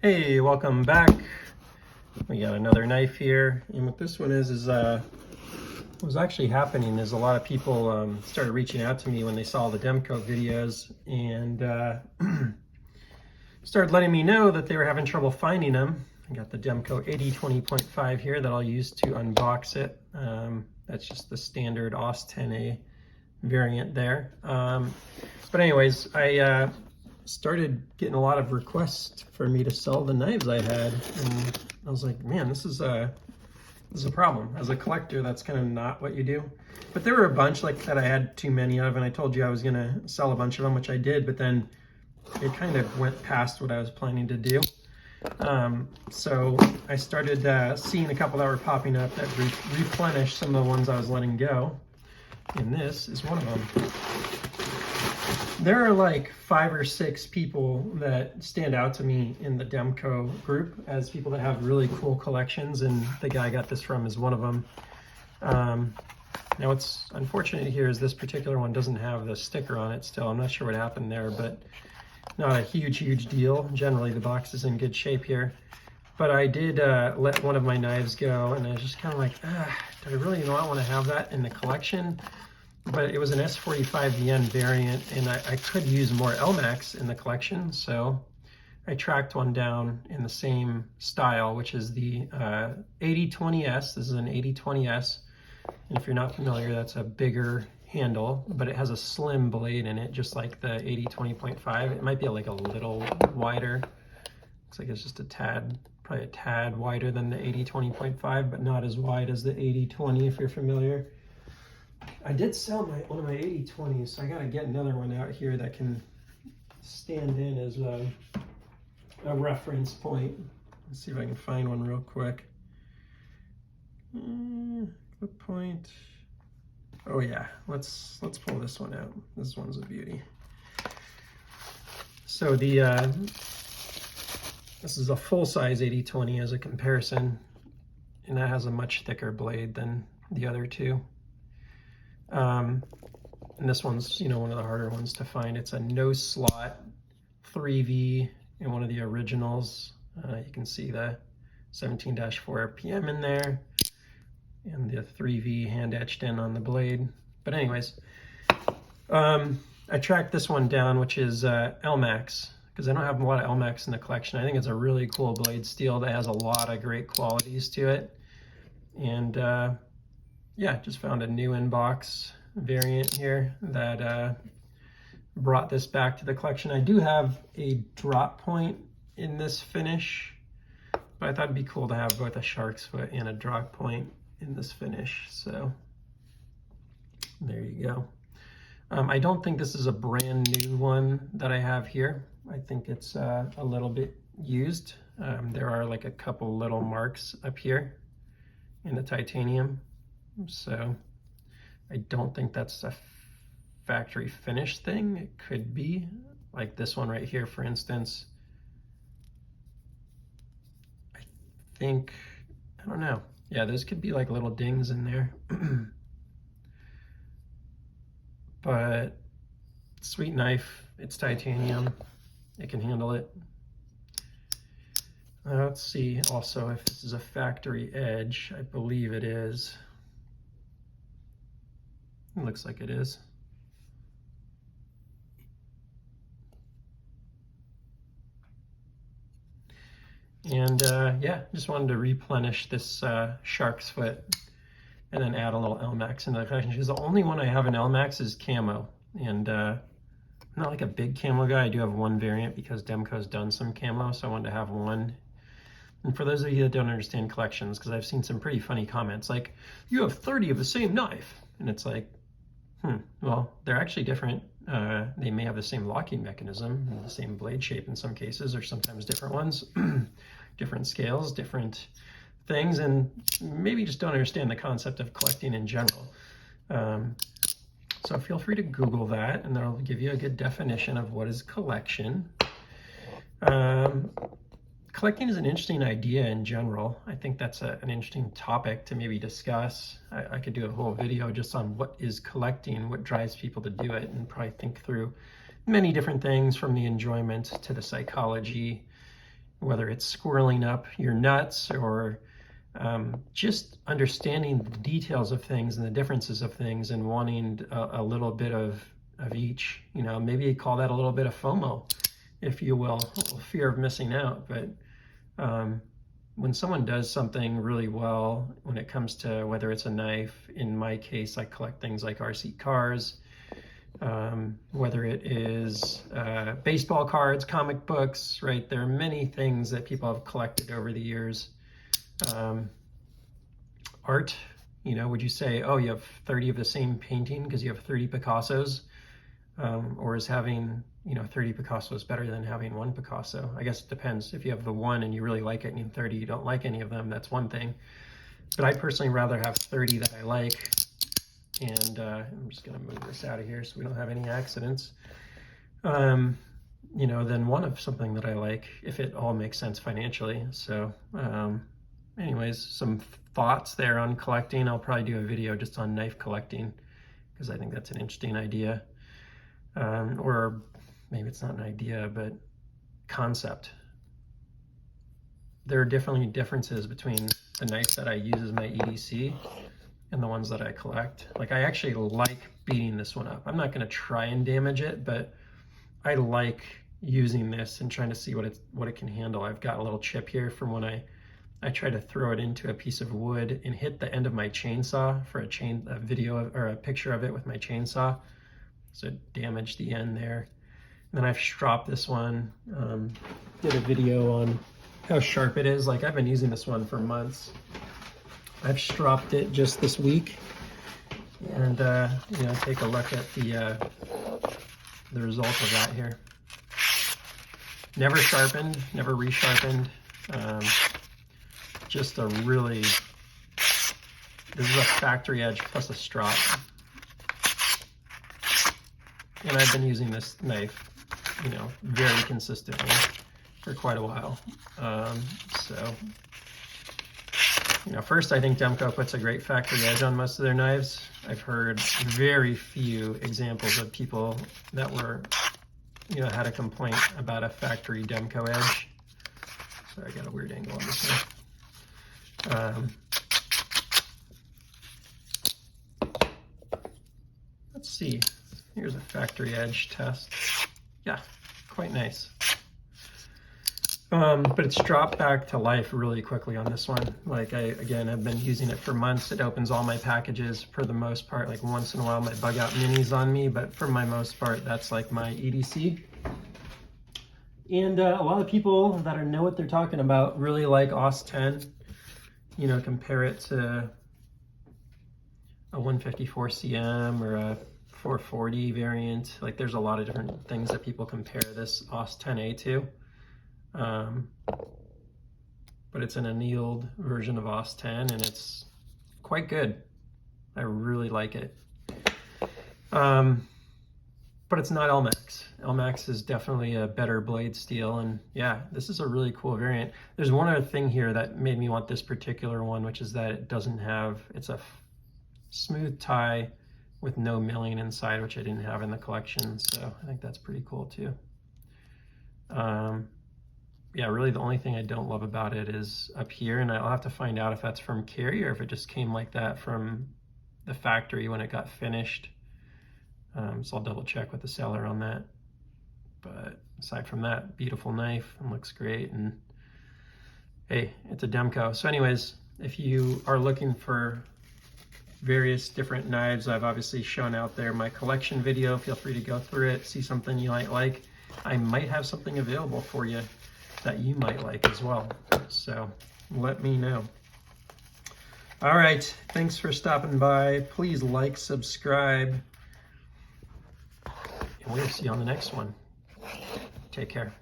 Hey, welcome back. We got another knife here, and what this one is what was actually happening is a lot of people started reaching out to me when they saw the Demco videos and started letting me know that they were having trouble finding them. I got the Demco AD20.5 here that I'll use to unbox it. That's just the standard AUS 10A variant there. But anyways, I started getting a lot of requests for me to sell the knives I had, and I was like, man, this is a problem. As a collector, that's kind of not what you do. But there were a bunch like that I had too many of, and I told you I was gonna sell a bunch of them, which I did, but then it kind of went past what I was planning to do. So I started seeing a couple that were popping up that replenished some of the ones I was letting go, and this is one of them. There are like 5 or 6 people that stand out to me in the Demco group as people that have really cool collections, and the guy I got this from is one of them. Now what's unfortunate here is this particular one doesn't have the sticker on it still. I'm not sure what happened there, but not a huge deal. Generally the box is in good shape here. But I did let one of my knives go, and I was just kind of like, do I really not want to have that in the collection? But it was an S45VN variant, and I could use more Elmax in the collection, so I tracked one down in the same style, which is the AD20S. This is an AD20S, and if you're not familiar, that's a bigger handle, but it has a slim blade in it, just like the AD20.5. It might be like a little wider. Looks like it's just a tad, probably a tad wider than the AD20.5, but not as wide as the AD20 if you're familiar. I did sell one of my 80/20s, so I gotta get another one out here that can stand in as a reference point. Let's see if I can find one real quick. Clip point. Oh yeah, let's pull this one out. This one's a beauty. So this is a full-size 80/20 as a comparison, and that has a much thicker blade than the other two. And this one's, one of the harder ones to find. It's a no slot 3V in one of the originals. You can see the 17-4 RPM in there and the 3V hand etched in on the blade. But anyways, I tracked this one down, which is Elmax, because I don't have a lot of Elmax in the collection. I think it's a really cool blade steel that has a lot of great qualities to it. And yeah, just found a new inbox variant here that brought this back to the collection. I do have a drop point in this finish, but I thought it'd be cool to have both a shark's foot and a drop point in this finish. So there you go. I don't think this is a brand new one that I have here. I think it's a little bit used. There are like a couple little marks up here in the titanium. So I don't think that's a factory finish thing. It could be like this one right here, for instance. I think, I don't know. Yeah, those could be like little dings in there. But sweet knife, it's titanium. It can handle it. Let's see also if this is a factory edge. I believe it is. It looks like it is. And yeah, just wanted to replenish this shark's foot and then add a little Elmax into the collection, because the only one I have in Elmax is camo. And I'm not like a big camo guy. I do have one variant because Demco's done some camo, so I wanted to have one. And for those of you that don't understand collections, because I've seen some pretty funny comments like, you have 30 of the same knife. And it's like, well, they're actually different. They may have the same locking mechanism, the same blade shape in some cases, or sometimes different ones, different scales, different things, and maybe just don't understand the concept of collecting in general. So feel free to Google that, and that'll give you a good definition of what is collection. Collecting is an interesting idea in general. I think that's an interesting topic to maybe discuss. I could do a whole video just on what is collecting, what drives people to do it, and probably think through many different things from the enjoyment to the psychology whether it's squirreling up your nuts or just understanding the details of things and the differences of things and wanting a little bit of each. You know, maybe you call that a little bit of FOMO, if you will, fear of missing out. But when someone does something really well, when it comes to whether it's a knife, in my case, I collect things like RC cars, whether it is baseball cards, comic books, right? There are many things that people have collected over the years. Art, you know, would you say, oh, you have 30 of the same painting because you have 30 Picassos? Or is having, you know, 30 Picassos better than having one Picasso? I guess it depends. If you have the one and you really like it, and in 30 you don't like any of them, that's one thing. But I personally rather have 30 that I like. And I'm just gonna move this out of here so we don't have any accidents. You know, than one of something that I like, if it all makes sense financially. So anyways, some thoughts there on collecting. I'll probably do a video just on knife collecting because I think that's an interesting idea. Or maybe it's not an idea, but concept. There are definitely differences between the knife that I use as my EDC and the ones that I collect. Like, I actually like beating this one up. I'm not gonna try and damage it, but I like using this and trying to see what it can handle. I've got a little chip here from when I tried to throw it into a piece of wood and hit the end of my chainsaw for a video or a picture of it with my chainsaw. So it damaged the end there. And then I've stropped this one, did a video on how sharp it is. Like, I've been using this one for months. I've stropped it just this week. And, you know, take a look at the result of that here. Never sharpened, never resharpened. Just a really, this is a factory edge plus a strop. And I've been using this knife, you know, very consistently for quite a while. So, you know, first, I think Demko puts a great factory edge on most of their knives. I've heard very few examples of people that were, you know, had a complaint about a factory Demko edge. Sorry, I got a weird angle on this one. Let's see. Here's a factory edge test. Yeah, quite nice. But it's dropped back to life really quickly on this one. Like, again, I've been using it for months. It opens all my packages for the most part. Like, once in a while, I might bug out minis on me, but for my most part, that's like my EDC. And a lot of people that know what they're talking about really like AUS 10. You know, compare it to a 154 CM or a 440 variant. Like, there's a lot of different things that people compare this AUS 10A to. But it's an annealed version of AUS 10 and it's quite good. I really like it. But it's not Elmax. Elmax is definitely a better blade steel, and yeah, this is a really cool variant. There's one other thing here that made me want this particular one, which is that it doesn't have, it's a smooth tie with no milling inside, which I didn't have in the collection, so I think that's pretty cool too. Yeah, really the only thing I don't love about it is up here, and I'll have to find out if that's from Carry or if it just came like that from the factory when it got finished. So I'll double check with the seller on that. But aside from that, beautiful knife and looks great, and hey, it's a Demko. So anyways, if you are looking for various different knives I've obviously shown out there, my collection video, feel free to go through it, see something you might like. I might have something available for you that you might like as well. So let me know. All right, thanks for stopping by. Please like, subscribe, and we'll see you on the next one. Take care.